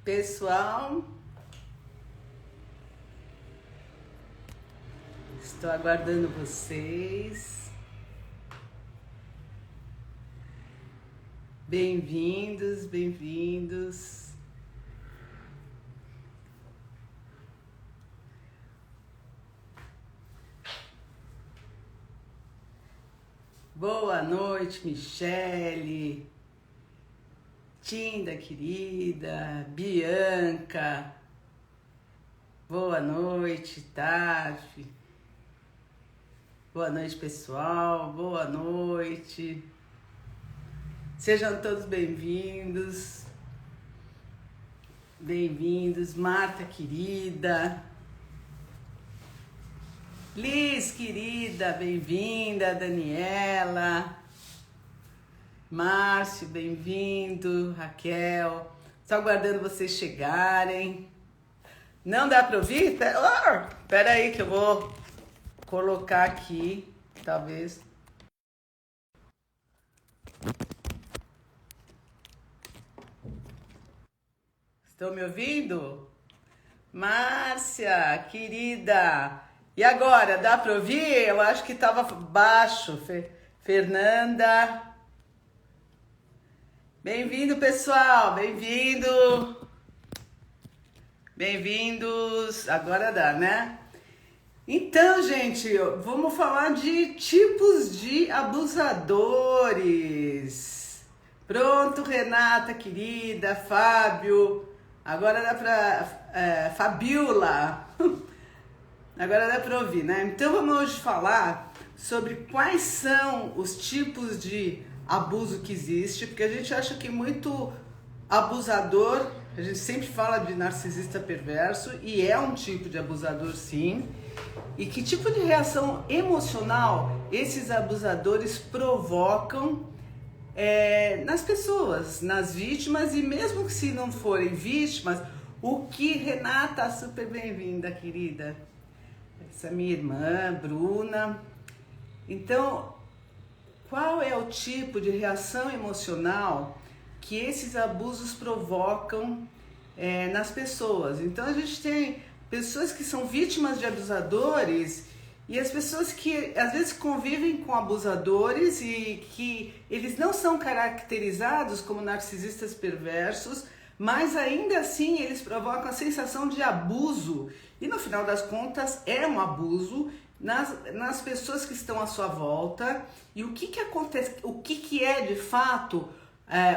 Pessoal, estou aguardando vocês. Bem-vindos, bem-vindos. Boa noite, Michele, Tinda querida, Bianca. Boa noite, Tati. Boa noite, pessoal. Boa noite. Sejam todos bem-vindos. Bem-vindos, Marta querida. Liz querida, bem-vinda. Daniela. Márcio, bem-vindo. Raquel. Só aguardando vocês chegarem. Não dá para ouvir? Espera aí que eu vou colocar aqui, talvez. Estão me ouvindo? Márcia, querida. E agora, dá para ouvir? Eu acho que estava baixo. Fernanda. Bem-vindo, pessoal. Bem-vindo. Bem-vindos. Agora dá, né? Então, gente, vamos falar de tipos de abusadores. Pronto, Renata, querida, Fábio. Agora dá pra... Fabiola. Agora dá pra ouvir, né? Então vamos hoje falar sobre quais são os tipos de abuso que existe, porque a gente acha que muito abusador, a gente sempre fala de narcisista perverso, e é um tipo de abusador sim. E que tipo de reação emocional esses abusadores provocam nas pessoas, nas vítimas, e mesmo que se não forem vítimas, o que... Renata, super bem-vinda, querida. Essa é minha irmã, Bruna. Então, qual é o tipo de reação emocional que esses abusos provocam nas pessoas? Então, a gente tem pessoas que são vítimas de abusadores e as pessoas que às vezes convivem com abusadores e que eles não são caracterizados como narcisistas perversos, mas ainda assim eles provocam a sensação de abuso e no final das contas é um abuso nas pessoas que estão à sua volta. E o que acontece, o que é de fato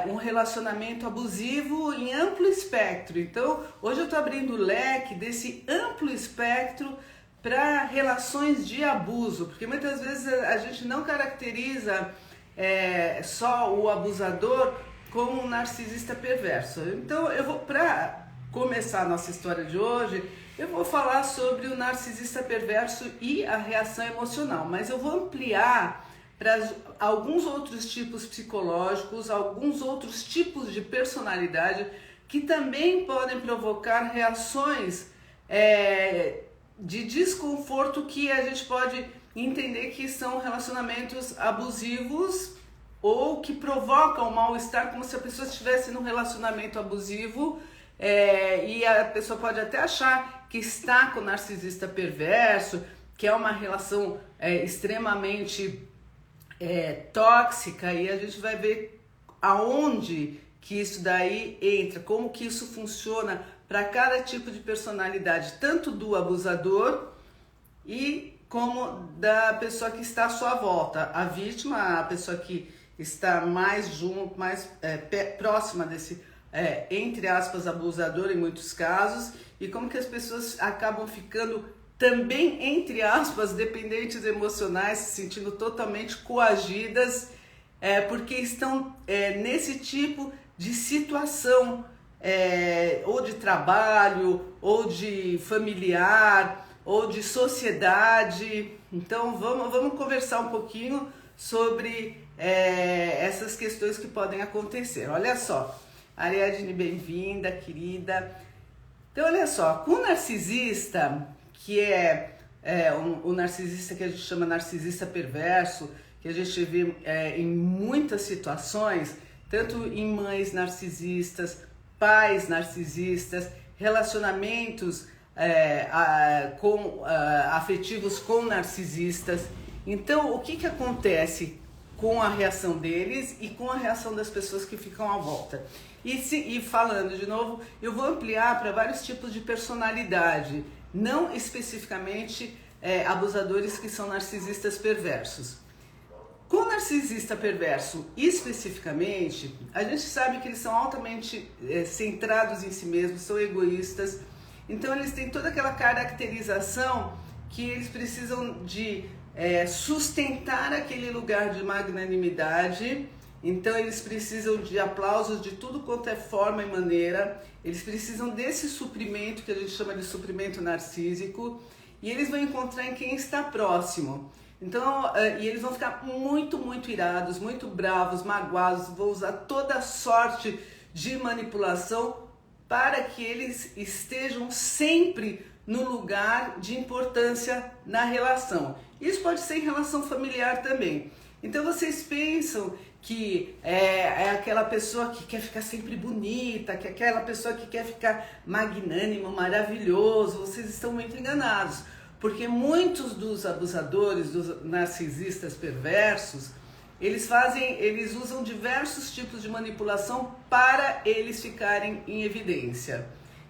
um relacionamento abusivo em amplo espectro. Então hoje eu estou abrindo o leque desse amplo espectro para relações de abuso, porque muitas vezes a gente não caracteriza só o abusador como um narcisista perverso. Então eu vou, para começar a nossa história de hoje, eu vou falar sobre o narcisista perverso e a reação emocional, mas eu vou ampliar para alguns outros tipos psicológicos, alguns outros tipos de personalidade que também podem provocar reações de desconforto que a gente pode entender que são relacionamentos abusivos ou que provocam mal-estar, como se a pessoa estivesse num relacionamento abusivo, e a pessoa pode até achar que está com o narcisista perverso, que é uma relação extremamente tóxica, e a gente vai ver aonde que isso daí entra, como que isso funciona para cada tipo de personalidade, tanto do abusador e como da pessoa que está à sua volta, a vítima, a pessoa que está mais junto, mais próxima desse, entre aspas, abusador em muitos casos, e como que as pessoas acabam ficando também, entre aspas, dependentes emocionais, se sentindo totalmente coagidas, porque estão nesse tipo de situação, ou de trabalho, ou de familiar, ou de sociedade. Então vamos conversar um pouquinho sobre essas questões que podem acontecer. Olha só, Ariadne, bem-vinda, querida. Então olha só, com o narcisista, que o narcisista que a gente chama narcisista perverso, que a gente vê em muitas situações, tanto em mães narcisistas, pais narcisistas, relacionamentos afetivos com narcisistas. Então, o que acontece com a reação deles e com a reação das pessoas que ficam à volta? E falando de novo, eu vou ampliar para vários tipos de personalidade, não especificamente abusadores que são narcisistas perversos. Com o narcisista perverso especificamente, a gente sabe que eles são altamente centrados em si mesmos, são egoístas, então eles têm toda aquela caracterização que eles precisam de sustentar aquele lugar de magnanimidade. Então eles precisam de aplausos de tudo quanto é forma e maneira, eles precisam desse suprimento que a gente chama de suprimento narcísico, e eles vão encontrar em quem está próximo. Então, e eles vão ficar muito, muito irados, muito bravos, magoados, vão usar toda sorte de manipulação para que eles estejam sempre no lugar de importância na relação. Isso pode ser em relação familiar também. Então vocês pensam que é aquela pessoa que quer ficar sempre bonita, que é aquela pessoa que quer ficar magnânimo, maravilhoso. Vocês estão muito enganados, porque muitos dos abusadores, dos narcisistas perversos, eles usam diversos tipos de manipulação para eles ficarem em evidência.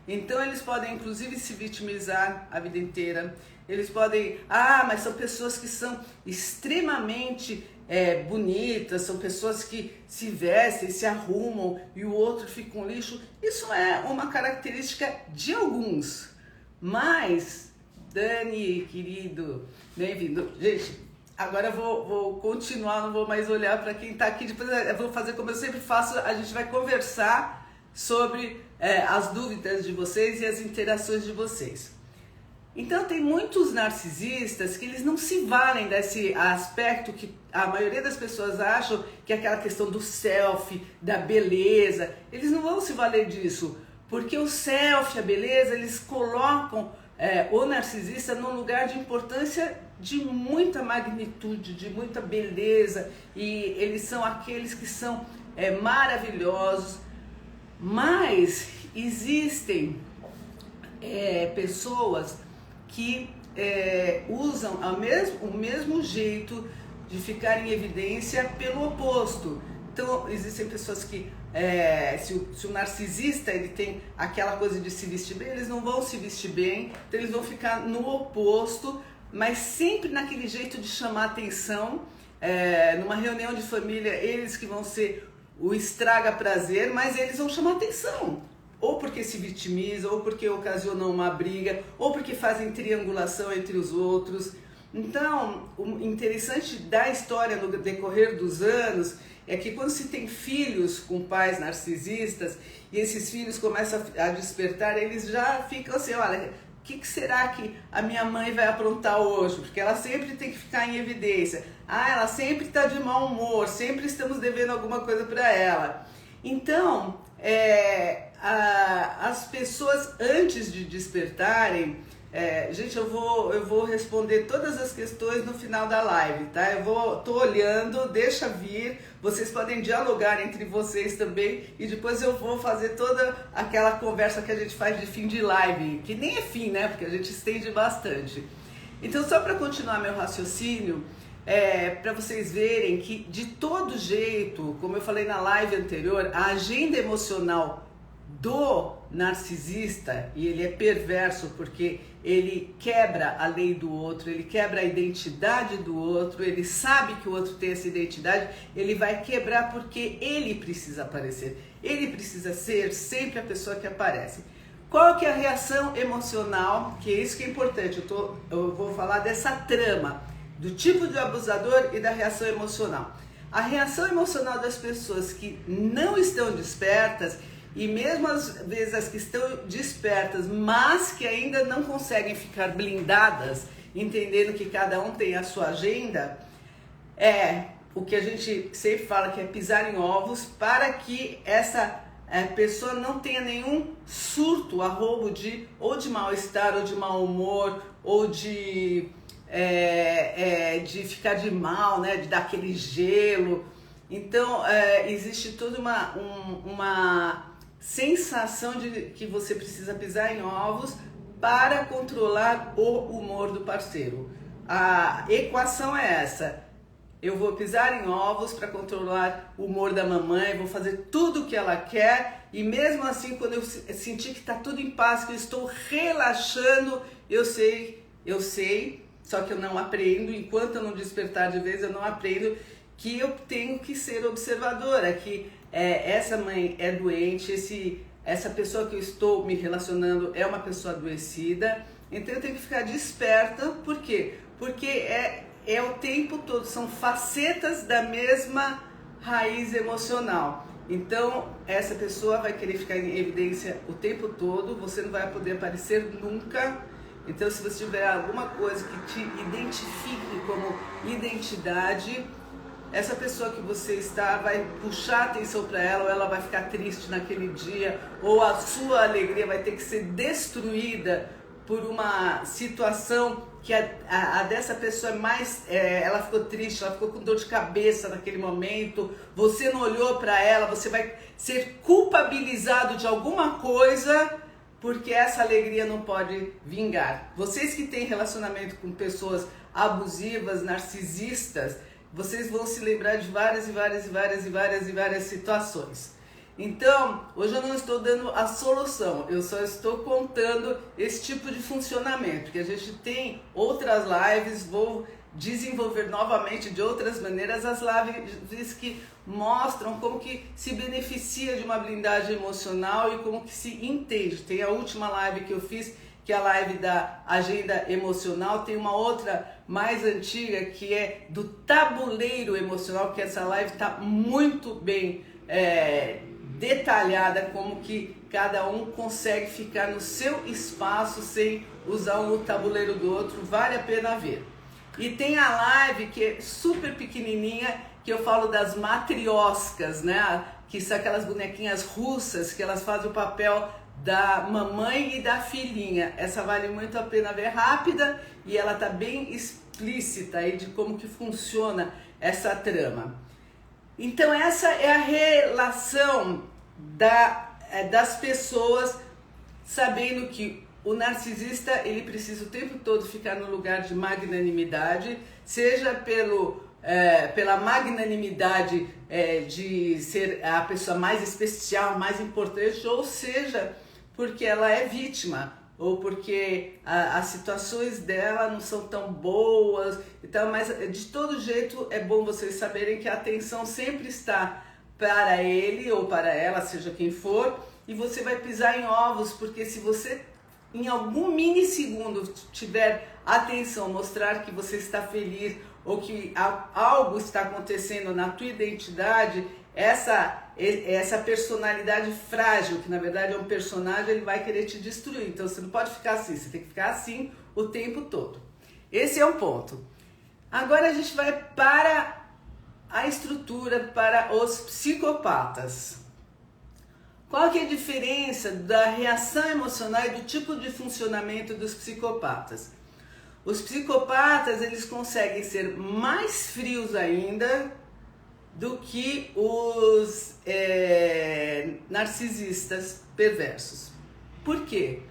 Então eles podem inclusive se vitimizar a vida inteira. Eles podem, mas são pessoas que são extremamente bonitas, são pessoas que se vestem, se arrumam e o outro fica um lixo. Isso é uma característica de alguns. Mas, Dani, querido, bem-vindo. Gente, agora eu vou continuar, não vou mais olhar para quem está aqui. Depois eu vou fazer como eu sempre faço, a gente vai conversar sobre as dúvidas de vocês e as interações de vocês. Então tem muitos narcisistas que eles não se valem desse aspecto que a maioria das pessoas acham que é aquela questão do selfie, da beleza. Eles não vão se valer disso, porque o selfie, a beleza, eles colocam o narcisista num lugar de importância de muita magnitude, de muita beleza, e eles são aqueles que são maravilhosos. Mas existem pessoas que usam o mesmo jeito de ficar em evidência pelo oposto. Então existem pessoas que se o narcisista ele tem aquela coisa de se vestir bem, eles não vão se vestir bem, então eles vão ficar no oposto, mas sempre naquele jeito de chamar atenção. Numa reunião de família, eles que vão ser o estraga prazer, mas eles vão chamar atenção, ou porque se vitimizam, ou porque ocasionam uma briga, ou porque fazem triangulação entre os outros. Então, o interessante da história no decorrer dos anos é que quando se tem filhos com pais narcisistas e esses filhos começam a despertar, eles já ficam assim, olha, o que será que a minha mãe vai aprontar hoje? Porque ela sempre tem que ficar em evidência. Ela sempre está de mau humor, sempre estamos devendo alguma coisa para ela. Então, as pessoas antes de despertarem, gente, eu vou responder todas as questões no final da live, tá? Tô olhando, deixa vir, vocês podem dialogar entre vocês também e depois eu vou fazer toda aquela conversa que a gente faz de fim de live, que nem é fim, né? Porque a gente estende bastante. Então, só para continuar meu raciocínio, para vocês verem que de todo jeito, como eu falei na live anterior, a agenda emocional do narcisista, e ele é perverso porque ele quebra a lei do outro, ele quebra a identidade do outro, ele sabe que o outro tem essa identidade, ele vai quebrar porque ele precisa aparecer, ele precisa ser sempre a pessoa que aparece. Qual que é a reação emocional? Que é isso que é importante, eu vou falar dessa trama, do tipo de abusador e da reação emocional. A reação emocional das pessoas que não estão despertas, e mesmo às vezes as que estão despertas, mas que ainda não conseguem ficar blindadas, entendendo que cada um tem a sua agenda, o que a gente sempre fala que é pisar em ovos, para que essa pessoa não tenha nenhum surto, arrobo de mal-estar, ou de mau humor, ou de ficar de mal, né, de dar aquele gelo. Então existe toda uma sensação de que você precisa pisar em ovos para controlar o humor do parceiro. A equação é essa: eu vou pisar em ovos para controlar o humor da mamãe, vou fazer tudo o que ela quer, e mesmo assim, quando eu sentir que está tudo em paz, que eu estou relaxando, eu sei, só que eu não aprendo, enquanto eu não despertar de vez, eu não aprendo que eu tenho que ser observadora, que essa mãe é doente, essa pessoa que eu estou me relacionando é uma pessoa adoecida, então eu tenho que ficar desperta. Por quê? Porque é o tempo todo, são facetas da mesma raiz emocional. Então essa pessoa vai querer ficar em evidência o tempo todo, você não vai poder aparecer nunca. Então, se você tiver alguma coisa que te identifique como identidade, essa pessoa que você está vai puxar atenção para ela, ou ela vai ficar triste naquele dia, ou a sua alegria vai ter que ser destruída por uma situação que a dessa pessoa é mais, ela ficou triste, ela ficou com dor de cabeça naquele momento, você não olhou para ela, você vai ser culpabilizado de alguma coisa, porque essa alegria não pode vingar. Vocês que têm relacionamento com pessoas abusivas, narcisistas, vocês vão se lembrar de várias situações. Então, hoje eu não estou dando a solução, eu só estou contando esse tipo de funcionamento, que a gente tem outras lives, vou desenvolver novamente de outras maneiras as lives que mostram como que se beneficia de uma blindagem emocional e como que se entende. Tem a última live que eu fiz, que é a live da agenda emocional, tem uma outra mais antiga que é do tabuleiro emocional, que essa live está muito bem detalhada, como que cada um consegue ficar no seu espaço sem usar o tabuleiro do outro, vale a pena ver. E tem a live que é super pequenininha, que eu falo das matrioscas, né? Que são aquelas bonequinhas russas que elas fazem o papel da mamãe e da filhinha. Essa vale muito a pena ver, rápida, e ela tá bem explícita aí de como que funciona essa trama. Então essa é a relação das pessoas, sabendo que o narcisista, ele precisa o tempo todo ficar no lugar de magnanimidade, seja pela magnanimidade de ser a pessoa mais especial, mais importante, ou seja, porque ela é vítima, ou porque as situações dela não são tão boas. Então, mas de todo jeito é bom vocês saberem que a atenção sempre está para ele ou para ela, seja quem for, e você vai pisar em ovos, porque se você em algum minissegundo tiver atenção, mostrar que você está feliz ou que algo está acontecendo na tua identidade, essa personalidade frágil, que na verdade é um personagem, ele vai querer te destruir. Então você não pode ficar assim, você tem que ficar assim o tempo todo. Esse é um ponto. Agora a gente vai para a estrutura para os psicopatas. Qual que é a diferença da reação emocional e do tipo de funcionamento dos psicopatas? Os psicopatas, eles conseguem ser mais frios ainda do que os narcisistas perversos. Por quê?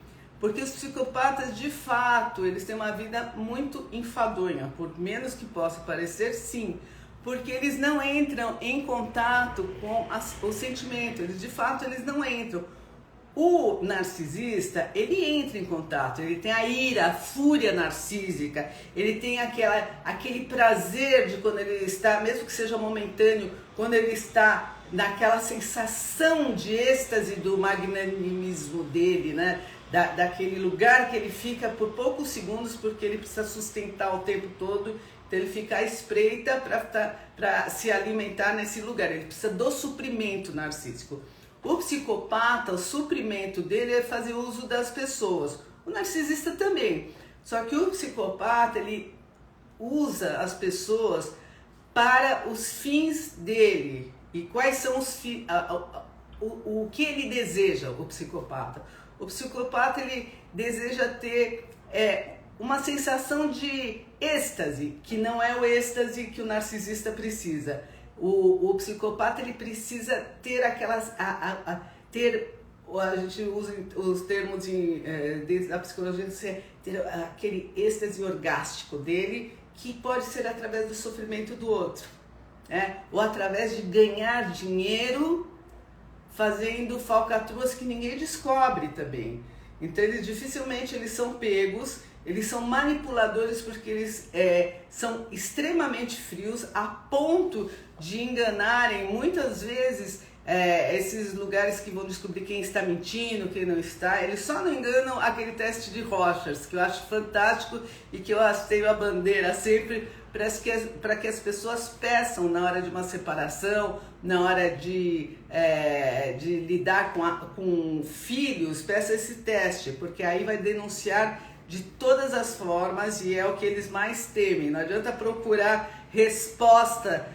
Porque os psicopatas, de fato, eles têm uma vida muito enfadonha, por menos que possa parecer, sim, porque eles não entram em contato com o sentimento, de fato eles não entram. O narcisista, ele entra em contato, ele tem a ira, a fúria narcísica, ele tem aquele prazer de quando ele está, mesmo que seja momentâneo, quando ele está naquela sensação de êxtase do magnanimismo dele, né? Daquele lugar que ele fica por poucos segundos, porque ele precisa sustentar o tempo todo, então ele fica à espreita para se alimentar nesse lugar, ele precisa do suprimento narcísico. O psicopata, o suprimento dele é fazer uso das pessoas. O narcisista também. Só que o psicopata, ele usa as pessoas para os fins dele. E quais são os fins? O que ele deseja, o psicopata? O psicopata, ele deseja ter uma sensação de êxtase, que não é o êxtase que o narcisista precisa. O psicopata, ele precisa ter ter a gente usa os termos dentro da psicologia, ter aquele êxtase orgástico dele, que pode ser através do sofrimento do outro, né? Ou através de ganhar dinheiro fazendo falcatruas que ninguém descobre também. Então dificilmente eles são pegos, eles são manipuladores porque eles são extremamente frios a ponto de enganarem muitas vezes esses lugares que vão descobrir quem está mentindo, quem não está. Eles só não enganam aquele teste de Rorschach, que eu acho fantástico e que eu hasteio a bandeira sempre para que as pessoas peçam na hora de uma separação, na hora de lidar com filhos, peça esse teste, porque aí vai denunciar de todas as formas e é o que eles mais temem. Não adianta procurar resposta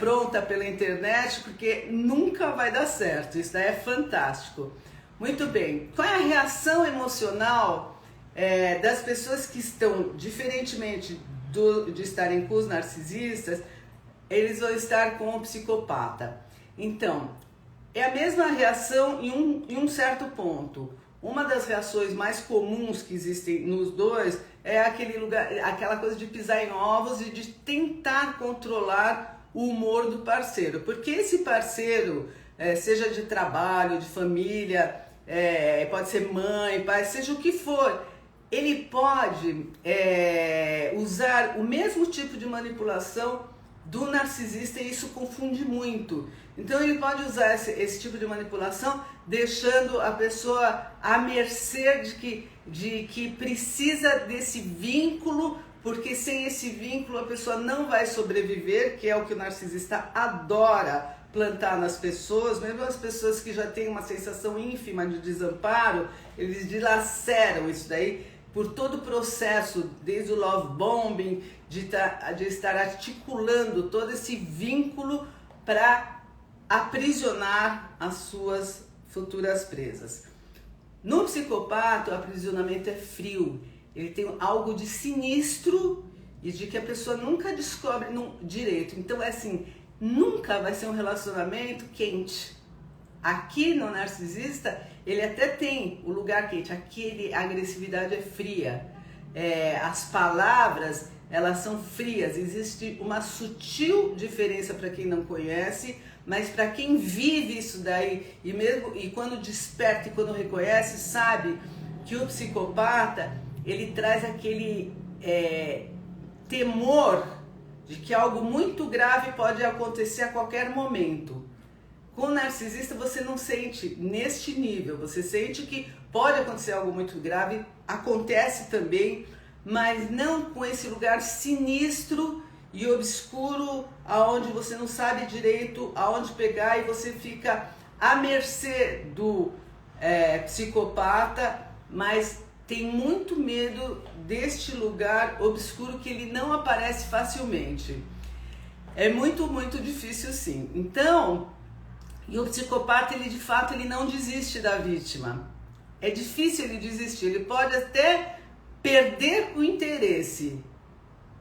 pronta pela internet, porque nunca vai dar certo. Isso daí é fantástico. Muito bem, qual é a reação emocional das pessoas que estão, diferentemente de estarem com os narcisistas, eles vão estar com o psicopata? Então, é a mesma reação em um certo ponto. Uma das reações mais comuns que existem nos dois é aquela coisa de pisar em ovos e de tentar controlar o humor do parceiro, porque esse parceiro, seja de trabalho, de família, pode ser mãe, pai, seja o que for, ele pode usar o mesmo tipo de manipulação do narcisista e isso confunde muito. Então ele pode usar esse tipo de manipulação deixando a pessoa à mercê de que precisa desse vínculo, porque sem esse vínculo a pessoa não vai sobreviver, que é o que o narcisista adora plantar nas pessoas. Mesmo as pessoas que já têm uma sensação ínfima de desamparo, eles dilaceram isso daí por todo o processo, desde o love bombing, de estar articulando todo esse vínculo para aprisionar as suas futuras presas. No psicopata, o aprisionamento é frio. Ele tem algo de sinistro e de que a pessoa nunca descobre direito. Então é assim, nunca vai ser um relacionamento quente. Aqui no narcisista, ele até tem o lugar quente. Aqui a agressividade é fria. As palavras, elas são frias. Existe uma sutil diferença para quem não conhece, mas para quem vive isso daí, e quando desperta e quando reconhece, sabe que o psicopata, ele traz aquele temor de que algo muito grave pode acontecer a qualquer momento. Com o narcisista você não sente neste nível, você sente que pode acontecer algo muito grave, acontece também, mas não com esse lugar sinistro e obscuro, aonde você não sabe direito aonde pegar e você fica à mercê do psicopata, mas tem muito medo deste lugar obscuro que ele não aparece facilmente. É muito, muito difícil sim. Então, e o psicopata, ele de fato, ele não desiste da vítima. É difícil ele desistir, ele pode até perder o interesse,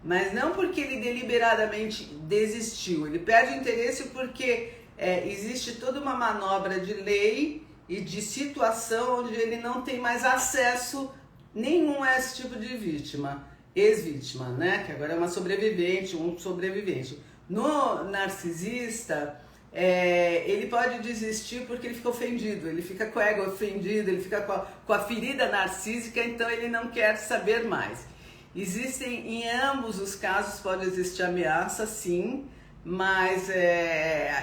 mas não porque ele deliberadamente desistiu. Ele perde o interesse porque existe toda uma manobra de lei e de situação onde ele não tem mais acesso nenhum a esse tipo de vítima, ex-vítima, né? Que agora é uma sobrevivente, um sobrevivente. No narcisista, ele pode desistir porque ele fica ofendido, ele fica com o ego ofendido, ele fica com a ferida narcísica, então ele não quer saber mais. Existem, em ambos os casos, pode existir ameaça, sim, mas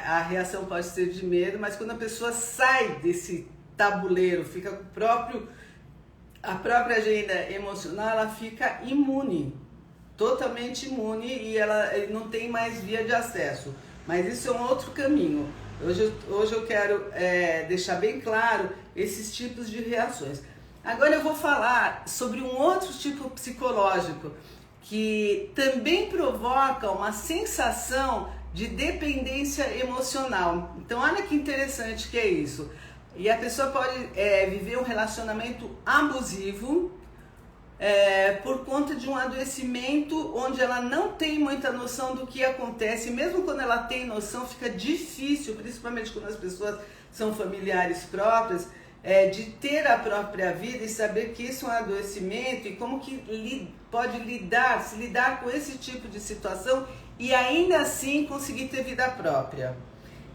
a reação pode ser de medo, mas quando a pessoa sai desse tabuleiro, fica com a própria agenda emocional, ela fica imune, totalmente imune, e ela não tem mais via de acesso. Mas isso é um outro caminho. Hoje eu quero deixar bem claro esses tipos de reações. Agora eu vou falar sobre um outro tipo psicológico que também provoca uma sensação de dependência emocional. Então olha que interessante que é isso. E a pessoa pode viver um relacionamento abusivo por conta de um adoecimento onde ela não tem muita noção do que acontece. Mesmo quando ela tem noção, fica difícil, principalmente quando as pessoas são familiares próprias, de ter a própria vida e saber que isso é um adoecimento e como que pode se lidar com esse tipo de situação e ainda assim conseguir ter vida própria.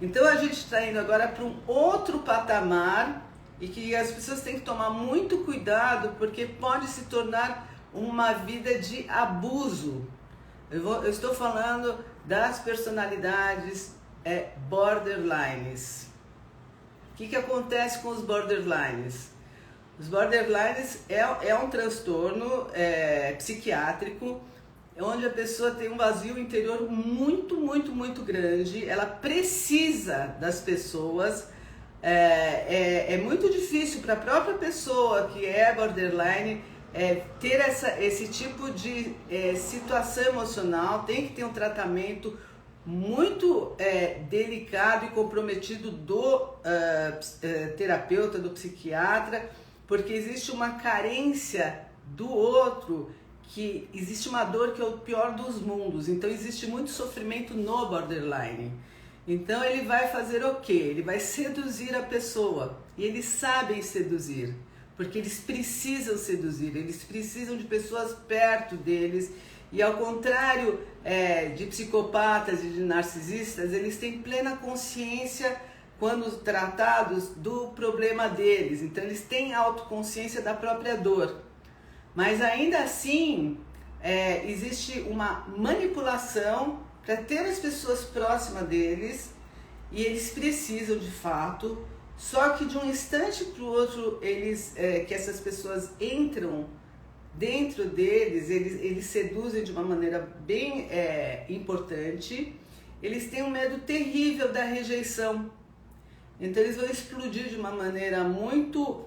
Então a gente está indo agora para um outro patamar e que as pessoas têm que tomar muito cuidado porque pode se tornar uma vida de abuso. Eu estou falando das personalidades borderlines. O que acontece com os borderlines? Os borderlines é um transtorno psiquiátrico onde a pessoa tem um vazio interior muito, muito, muito grande. Ela precisa das pessoas. É muito difícil para a própria pessoa que é borderline ter esse tipo de situação emocional. Tem que ter um tratamento muito delicado e comprometido do terapeuta, do psiquiatra, porque existe uma carência do outro, que existe uma dor que é o pior dos mundos. Então existe muito sofrimento no borderline. Então ele vai fazer o quê? Ele vai seduzir a pessoa, e eles sabem seduzir, porque eles precisam seduzir, eles precisam de pessoas perto deles. E ao contrário de psicopatas e de narcisistas, eles têm plena consciência, quando tratados, do problema deles. Então eles têm autoconsciência da própria dor. Mas ainda assim, existe uma manipulação para ter as pessoas próximas deles, e eles precisam de fato, só que de um instante para o outro, que essas pessoas entram dentro deles, eles seduzem de uma maneira bem importante. Eles têm um medo terrível da rejeição, então eles vão explodir de uma maneira muito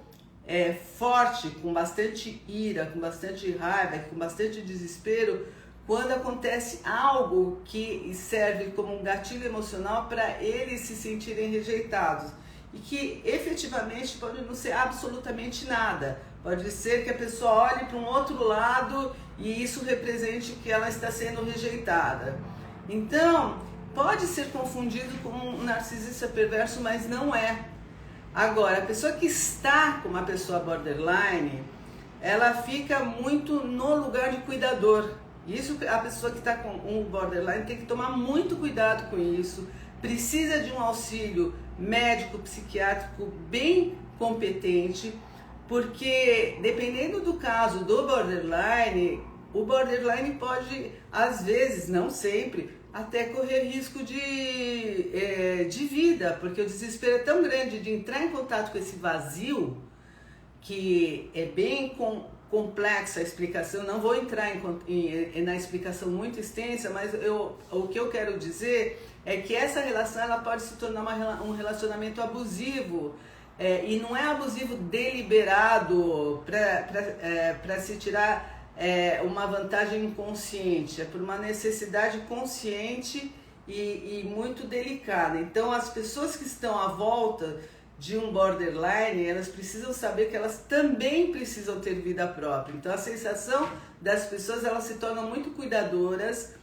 forte, com bastante ira, com bastante raiva, com bastante desespero, quando acontece algo que serve como um gatilho emocional para eles se sentirem rejeitados, e que efetivamente pode não ser absolutamente nada. Pode ser que a pessoa olhe para um outro lado e isso represente que ela está sendo rejeitada. Então, pode ser confundido com um narcisista perverso, mas não é. Agora, a pessoa que está com uma pessoa borderline, ela fica muito no lugar de cuidador. Isso, a pessoa que está com um borderline tem que tomar muito cuidado com isso. Precisa de um auxílio médico, psiquiátrico bem competente, porque dependendo do caso do borderline, o borderline pode, às vezes, não sempre, até correr risco de vida, porque o desespero é tão grande de entrar em contato com esse vazio, que é bem complexa a explicação. Não vou entrar na explicação muito extensa, mas o que eu quero dizer é que essa relação ela pode se tornar um relacionamento abusivo, e não é abusivo deliberado para se tirar uma vantagem inconsciente, é por uma necessidade consciente e muito delicada. Então as pessoas que estão à volta de um borderline, elas precisam saber que elas também precisam ter vida própria. Então a sensação das pessoas, elas se tornam muito cuidadoras,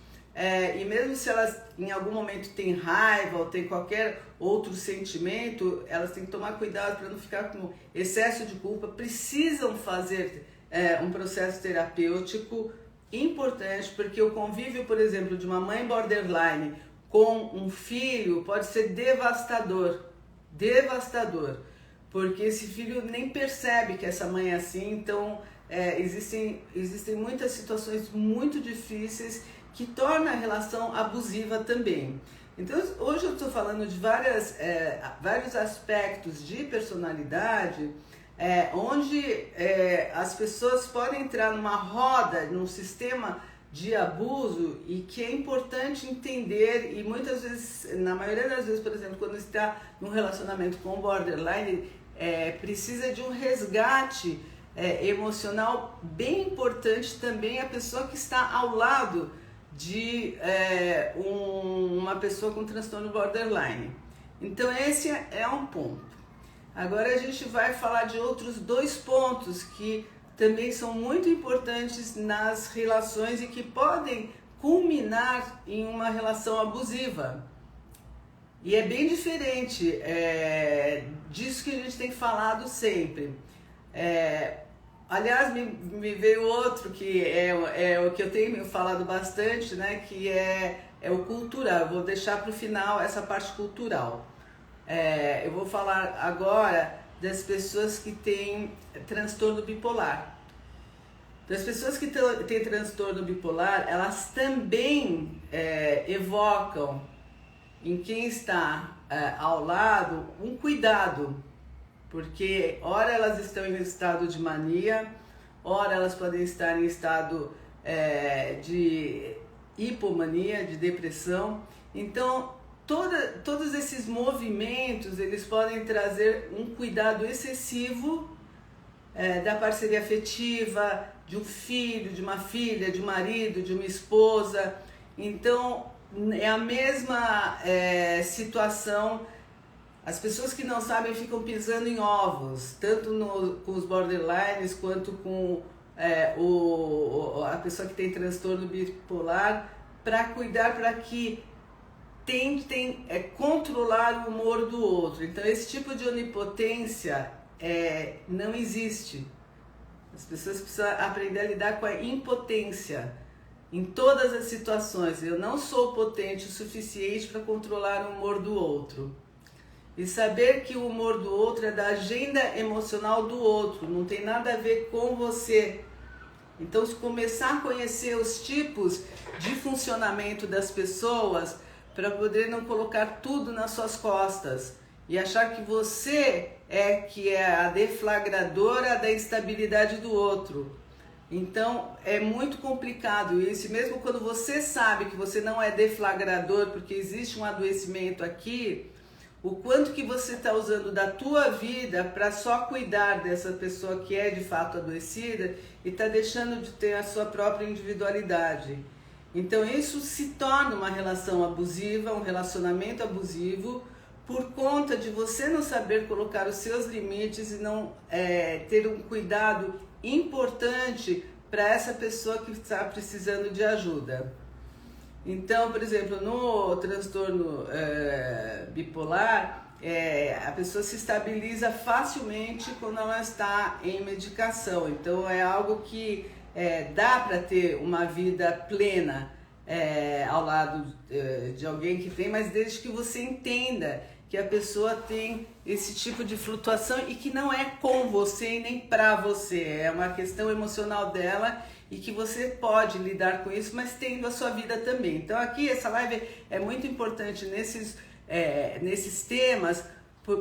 e mesmo se elas em algum momento têm raiva ou têm qualquer outro sentimento, elas têm que tomar cuidado para não ficar com excesso de culpa. Precisam fazer um processo terapêutico importante, porque o convívio, por exemplo, de uma mãe borderline com um filho pode ser devastador, porque esse filho nem percebe que essa mãe é assim. Então existem muitas situações muito difíceis que tornam a relação abusiva também. Então hoje eu estou falando de vários aspectos de personalidade, onde as pessoas podem entrar numa roda, num sistema de abuso, e que é importante entender. E muitas vezes, na maioria das vezes, por exemplo, quando está num relacionamento com borderline, precisa de um resgate emocional bem importante também, a pessoa que está ao lado de uma pessoa com transtorno borderline. Então esse é um ponto. Agora a gente vai falar de outros dois pontos que também são muito importantes nas relações e que podem culminar em uma relação abusiva. E é bem diferente disso que a gente tem falado sempre. Aliás, me veio outro que é o que eu tenho falado bastante, né? Que é o cultural. Eu vou deixar para o final essa parte cultural. Eu vou falar agora das pessoas que têm transtorno bipolar. Das pessoas que têm transtorno bipolar, elas também evocam em quem está ao lado um cuidado, porque ora elas estão em estado de mania, ora elas podem estar em estado de hipomania, de depressão. Então todos esses movimentos eles podem trazer um cuidado excessivo da parceria afetiva, de um filho, de uma filha, de um marido, de uma esposa. Então é a mesma situação. As pessoas que não sabem ficam pisando em ovos, tanto com os borderlines quanto com a pessoa que tem transtorno bipolar, para cuidar, para que tentem controlar o humor do outro. Então esse tipo de onipotência não existe. As pessoas precisam aprender a lidar com a impotência em todas as situações. Eu não sou potente o suficiente para controlar o humor do outro. E saber que o humor do outro é da agenda emocional do outro, não tem nada a ver com você. Então, se começar a conhecer os tipos de funcionamento das pessoas, para poder não colocar tudo nas suas costas e achar que você que é a deflagradora da instabilidade do outro. Então é muito complicado isso, e mesmo quando você sabe que você não é deflagrador, porque existe um adoecimento aqui, o quanto que você está usando da tua vida para só cuidar dessa pessoa que é de fato adoecida e está deixando de ter a sua própria individualidade. Então isso se torna uma relação abusiva, um relacionamento abusivo, por conta de você não saber colocar os seus limites e não ter um cuidado importante para essa pessoa que está precisando de ajuda. Então, por exemplo, no transtorno bipolar, a pessoa se estabiliza facilmente quando ela está em medicação. Então é algo que dá para ter uma vida plena ao lado de alguém que tem, mas desde que você entenda que a pessoa tem esse tipo de flutuação e que não é com você e nem pra você, é uma questão emocional dela e que você pode lidar com isso, mas tendo a sua vida também. Então aqui essa live é muito importante nesses temas,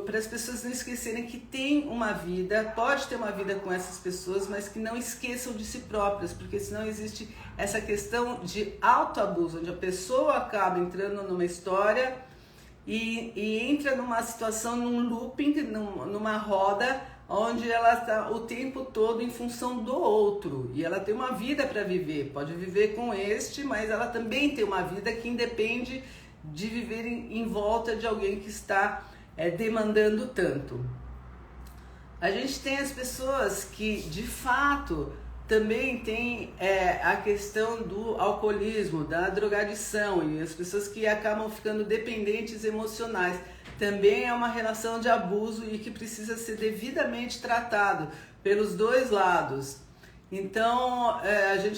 para as pessoas não esquecerem que tem uma vida, pode ter uma vida com essas pessoas, mas que não esqueçam de si próprias, porque senão existe essa questão de autoabuso, onde a pessoa acaba entrando numa história e entra numa situação, num looping, numa roda, onde ela está o tempo todo em função do outro. E ela tem uma vida para viver, pode viver com mas ela também tem uma vida que independe de viver em volta de alguém que está demandando tanto. A gente tem as pessoas que de fato também tem a questão do alcoolismo, da drogadição, e as pessoas que acabam ficando dependentes emocionais. Também é uma relação de abuso e que precisa ser devidamente tratado pelos dois lados. Então,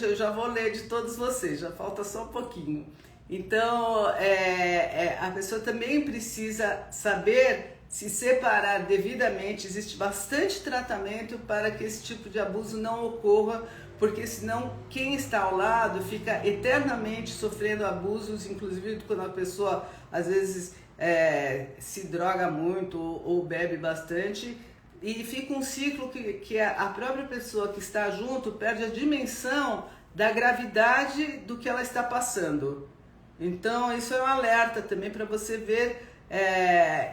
eu já vou ler de todos vocês, já falta só um pouquinho. Então, a pessoa também precisa saber se separar devidamente. Existe bastante tratamento para que esse tipo de abuso não ocorra, porque senão quem está ao lado fica eternamente sofrendo abusos, inclusive quando a pessoa às vezes se droga muito ou bebe bastante, e fica um ciclo que a própria pessoa que está junto perde a dimensão da gravidade do que ela está passando. Então isso é um alerta também para você ver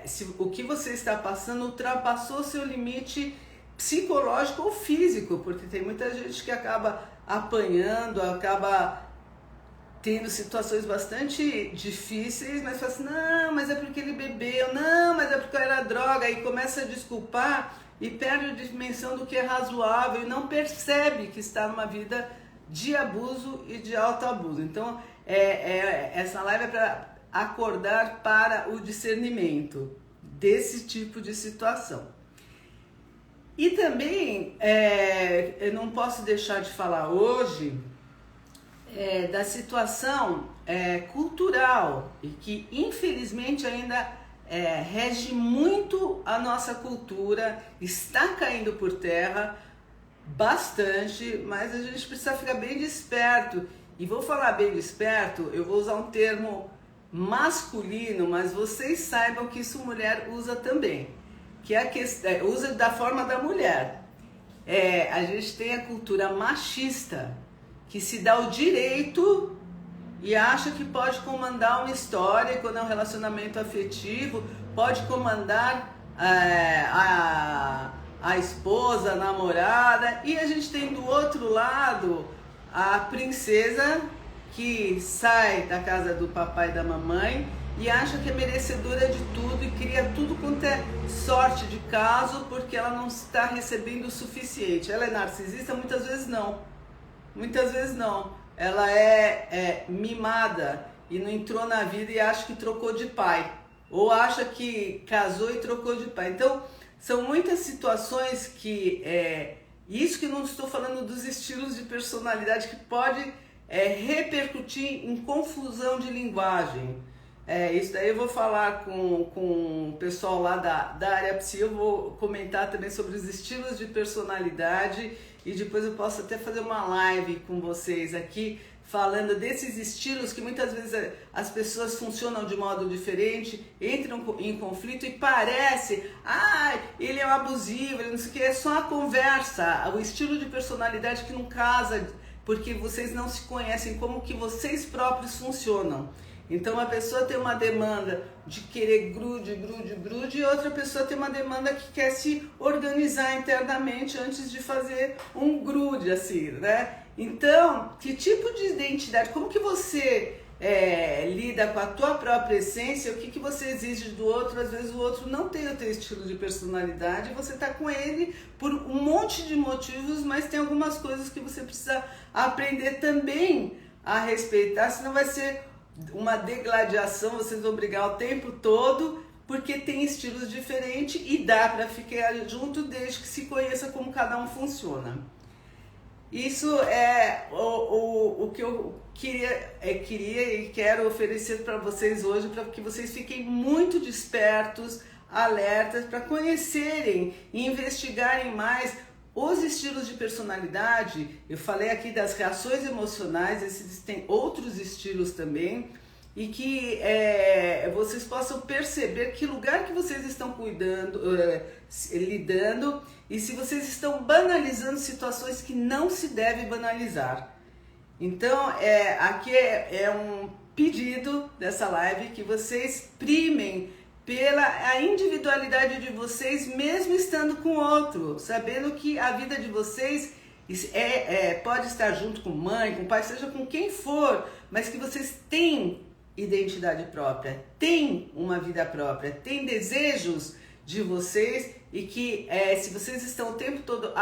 se o que você está passando ultrapassou o seu limite psicológico ou físico, porque tem muita gente que acaba apanhando, acaba tendo situações bastante difíceis, mas fala assim, não, mas é porque ele bebeu, não, mas é porque era droga, aí começa a desculpar e perde a dimensão do que é razoável e não percebe que está numa vida de abuso e de autoabuso. Então, essa live é para acordar para o discernimento desse tipo de situação. E também, eu não posso deixar de falar hoje da situação cultural e que infelizmente ainda rege muito a nossa cultura, está caindo por terra bastante, mas a gente precisa ficar bem desperto. E vou falar bem desperto, eu vou usar um termo masculino, mas vocês saibam que isso mulher usa também, que é a questão, usa da forma da mulher. A gente tem a cultura machista, que se dá o direito e acha que pode comandar uma história, quando é um relacionamento afetivo, pode comandar a esposa, a namorada, e a gente tem do outro lado a princesa que sai da casa do papai e da mamãe e acha que é merecedora de tudo e cria tudo quanto é sorte de caso porque ela não está recebendo o suficiente. Ela é narcisista? Muitas vezes não. Muitas vezes não. Ela é mimada e não entrou na vida e acha que trocou de pai. Ou acha que casou e trocou de pai. Então, são muitas situações que... isso que não estou falando dos estilos de personalidade que pode repercutir em confusão de linguagem. Isso daí eu vou falar com o pessoal lá da área psi, eu vou comentar também sobre os estilos de personalidade e depois eu posso até fazer uma live com vocês aqui falando desses estilos que muitas vezes as pessoas funcionam de modo diferente, entram em conflito e parece, ele é um abusivo, ele não sei o que, é só a conversa, o estilo de personalidade que não casa, porque vocês não se conhecem, como que vocês próprios funcionam. Então a pessoa tem uma demanda de querer grude, e outra pessoa tem uma demanda que quer se organizar internamente antes de fazer um grude, assim, né? Então, que tipo de identidade, como que você lida com a tua própria essência, o que você exige do outro? Às vezes o outro não tem o teu estilo de personalidade, você tá com ele por um monte de motivos, mas tem algumas coisas que você precisa aprender também a respeitar, senão vai ser uma degladiação, vocês vão brigar o tempo todo, porque tem estilos diferentes e dá para ficar junto desde que se conheça como cada um funciona. Isso é o que eu queria e quero oferecer para vocês hoje, para que vocês fiquem muito despertos, alertas, para conhecerem e investigarem mais os estilos de personalidade. Eu falei aqui das reações emocionais, existem outros estilos também, e que vocês possam perceber que lugar que vocês estão lidando, e se vocês estão banalizando situações que não se deve banalizar. Então, aqui é um pedido dessa live que vocês primem pela individualidade de vocês, mesmo estando com outro, sabendo que a vida de vocês pode estar junto com mãe, com pai, seja com quem for, mas que vocês têm identidade própria, têm uma vida própria, têm desejos de vocês e que se vocês estão o tempo todo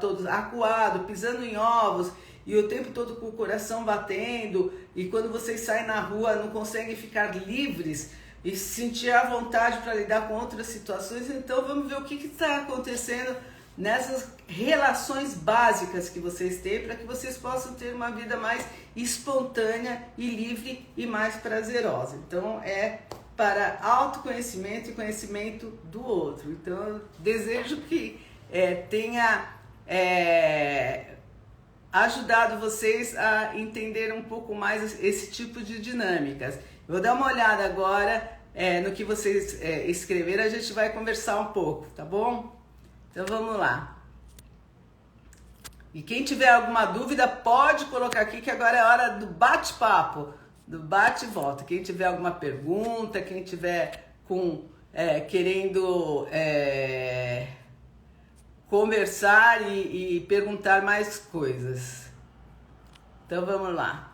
todos acuados, pisando em ovos e o tempo todo com o coração batendo e quando vocês saem na rua não conseguem ficar livres e sentir a vontade para lidar com outras situações, então vamos ver o que está acontecendo nessas relações básicas que vocês têm para que vocês possam ter uma vida mais espontânea e livre e mais prazerosa. Então para autoconhecimento e conhecimento do outro. Então eu desejo que tenha ajudado vocês a entender um pouco mais esse tipo de dinâmicas. Vou dar uma olhada agora no que vocês escreveram, a gente vai conversar um pouco, tá bom? Então vamos lá. E quem tiver alguma dúvida pode colocar aqui que agora é hora do bate-papo, do bate e volta. Quem tiver alguma pergunta, quem tiver querendo conversar e perguntar mais coisas. Então vamos lá.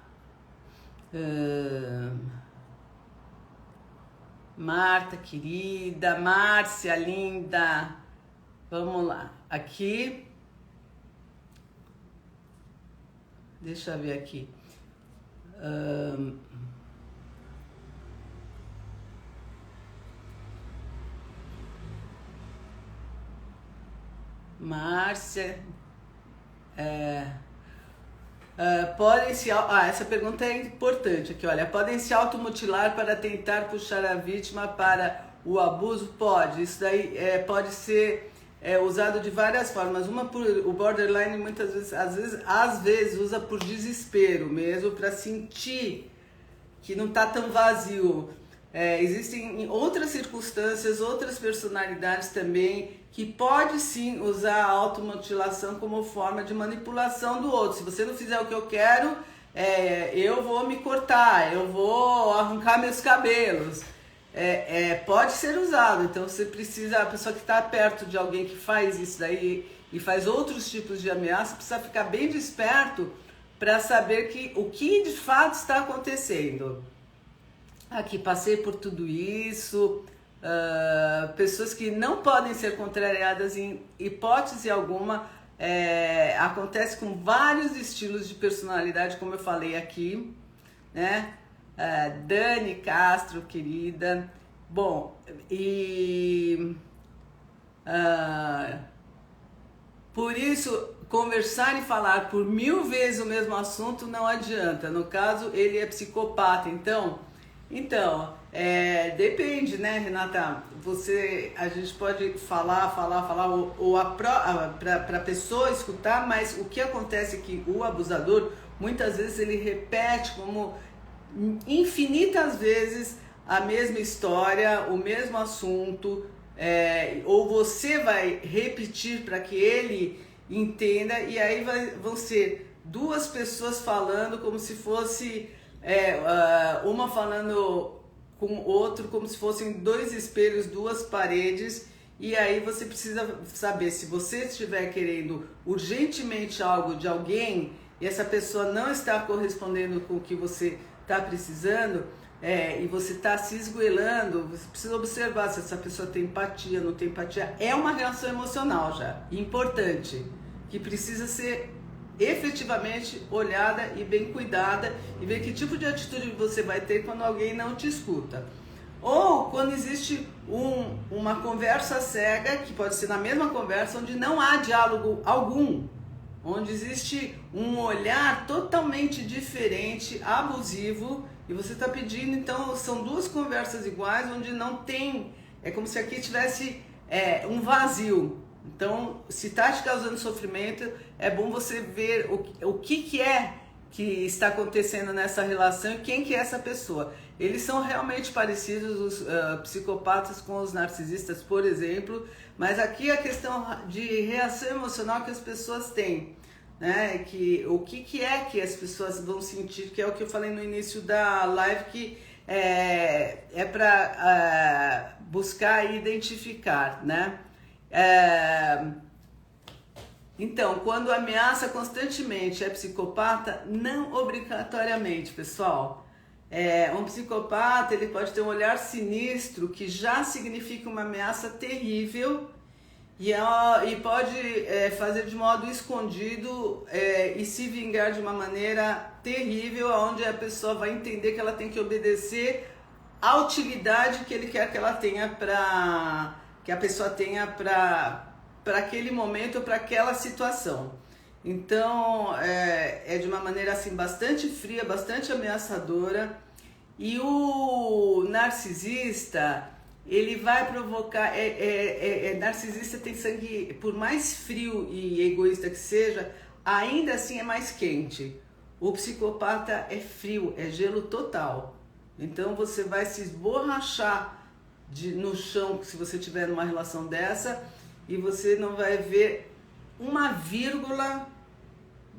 Marta, querida, Márcia, linda. Vamos lá. Aqui. Deixa eu ver aqui. Márcia, essa pergunta é importante aqui, olha, podem se automutilar para tentar puxar a vítima para o abuso? Pode, isso daí pode ser usado de várias formas. O borderline muitas vezes, às vezes usa por desespero mesmo, para sentir que não está tão vazio. Existem outras circunstâncias, outras personalidades também, que pode sim usar a automutilação como forma de manipulação do outro. Se você não fizer o que eu quero, eu vou me cortar, eu vou arrancar meus cabelos. Pode ser usado. Então você precisa, a pessoa que está perto de alguém que faz isso daí e faz outros tipos de ameaça, precisa ficar bem desperto para saber o que de fato está acontecendo. Aqui, passei por tudo isso, pessoas que não podem ser contrariadas em hipótese alguma, acontece com vários estilos de personalidade, como eu falei aqui, né? Dani Castro, querida, bom, por isso, conversar e falar por 1000 vezes o mesmo assunto não adianta. No caso, ele é psicopata, então, depende, né, Renata? A gente pode falar, ou para a pessoa escutar, mas o que acontece é que o abusador, muitas vezes, ele repete como infinitas vezes a mesma história, o mesmo assunto, ou você vai repetir para que ele entenda, e aí vão ser duas pessoas falando como se fosse uma falando com o outro, como se fossem dois espelhos, duas paredes, e aí você precisa saber se você estiver querendo urgentemente algo de alguém e essa pessoa não está correspondendo com o que você está precisando, e você está se esgoelando, você precisa observar se essa pessoa tem empatia, não tem empatia. É uma reação emocional já, importante, que precisa ser efetivamente olhada e bem cuidada, e ver que tipo de atitude você vai ter quando alguém não te escuta. Ou quando existe uma conversa cega, que pode ser na mesma conversa, onde não há diálogo algum, onde existe um olhar totalmente diferente, abusivo, e você está pedindo, então são duas conversas iguais, onde não tem, é como se aqui tivesse um vazio. Então, se está te causando sofrimento, é bom você ver o que é que está acontecendo nessa relação e quem que é essa pessoa. Eles são realmente parecidos, os psicopatas, com os narcisistas, por exemplo, mas aqui a questão de reação emocional que as pessoas têm, né? O que é que as pessoas vão sentir, que é o que eu falei no início da live, que é para buscar e identificar, né? Então, quando ameaça constantemente é psicopata, não obrigatoriamente, pessoal. Um psicopata, ele pode ter um olhar sinistro, que já significa uma ameaça terrível, e pode fazer de modo escondido e se vingar de uma maneira terrível, onde a pessoa vai entender que ela tem que obedecer à utilidade que ele quer que ela tenha que a pessoa tenha para aquele momento, para aquela situação. Então, de uma maneira assim bastante fria, bastante ameaçadora. E o narcisista, ele vai provocar, narcisista tem sangue, por mais frio e egoísta que seja, ainda assim é mais quente. O psicopata é frio, é gelo total. Então você vai se esborrachar no chão se você tiver numa relação dessa, e você não vai ver uma vírgula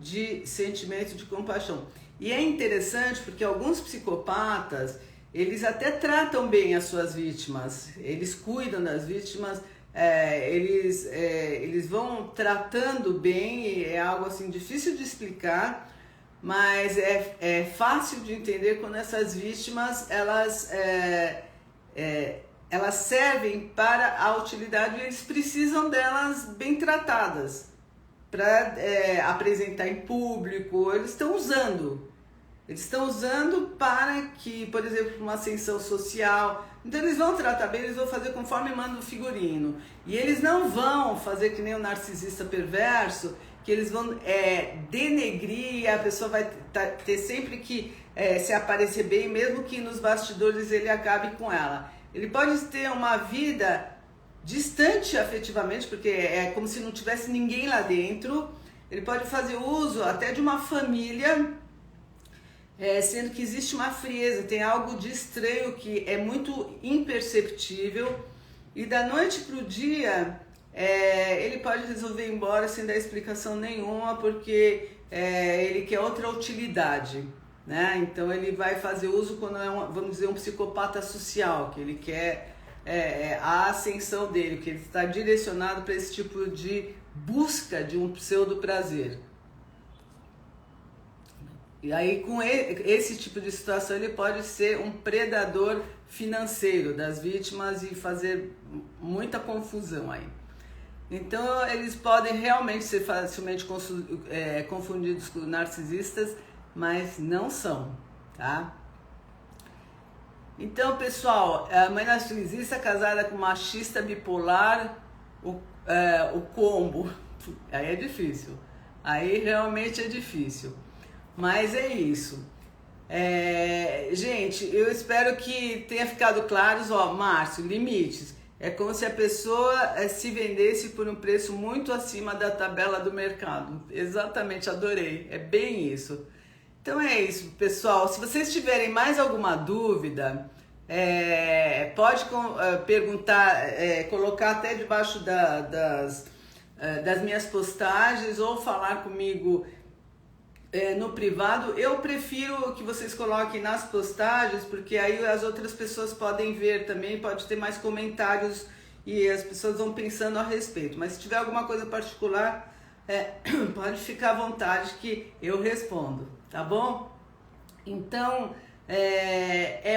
de sentimento de compaixão. E é interessante porque alguns psicopatas, eles até tratam bem as suas vítimas, eles cuidam das vítimas, eles vão tratando bem, e é algo assim difícil de explicar, mas é fácil de entender quando essas vítimas, elas servem para a utilidade, e eles precisam delas bem tratadas para apresentar em público. Eles estão usando para que, por exemplo, uma ascensão social, Então eles vão tratar bem, eles vão fazer conforme manda o figurino. E eles não vão fazer que nem o narcisista perverso, que eles vão denegrir, a pessoa vai ter sempre que se aparecer bem, mesmo que nos bastidores ele acabe com ela. Ele pode ter uma vida distante afetivamente, porque é como se não tivesse ninguém lá dentro. Ele pode fazer uso até de uma família, sendo que existe uma frieza, tem algo de estranho que é muito imperceptível, e da noite para o dia ele pode resolver ir embora sem dar explicação nenhuma, porque ele quer outra utilidade, né? Então ele vai fazer uso quando vamos dizer, um psicopata social, que ele quer a ascensão dele, que ele está direcionado para esse tipo de busca de um pseudo prazer. E aí, com esse tipo de situação, ele pode ser um predador financeiro das vítimas e fazer muita confusão aí. Então, eles podem realmente ser facilmente confundidos com narcisistas, mas não são, tá? Então, pessoal, a mãe narcisista casada com machista bipolar, o combo, aí é difícil, aí realmente é difícil, mas é isso. Gente, eu espero que tenha ficado claro. Márcio, limites, é como se a pessoa se vendesse por um preço muito acima da tabela do mercado, exatamente, adorei, é bem isso. Então é isso, pessoal. Se vocês tiverem mais alguma dúvida, pode perguntar, colocar até debaixo das minhas postagens, ou falar comigo no privado. Eu prefiro que vocês coloquem nas postagens, porque aí as outras pessoas podem ver também, pode ter mais comentários e as pessoas vão pensando a respeito. Mas se tiver alguma coisa particular, pode ficar à vontade que eu respondo, tá bom? Então,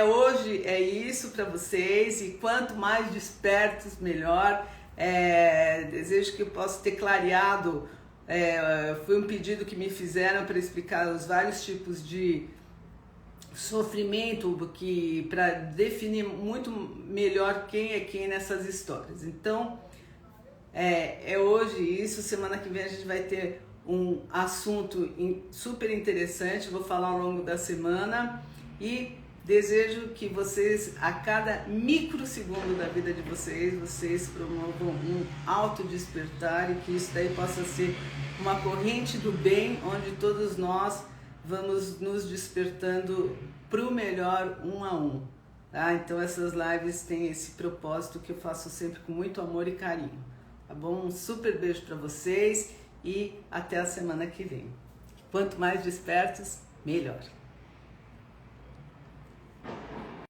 hoje é isso para vocês, e quanto mais despertos, melhor. Desejo que eu possa ter clareado, foi um pedido que me fizeram para explicar os vários tipos de sofrimento, para definir muito melhor quem é quem nessas histórias. Então, hoje isso. Semana que vem a gente vai ter um assunto super interessante, vou falar ao longo da semana, e desejo que vocês, a cada microsegundo da vida de vocês promovam um autodespertar, e que isso daí possa ser uma corrente do bem, onde todos nós vamos nos despertando para o melhor, um a um. Tá? Então essas lives têm esse propósito que eu faço sempre com muito amor e carinho. Tá bom? Um super beijo para vocês e até a semana que vem. Quanto mais despertos, melhor.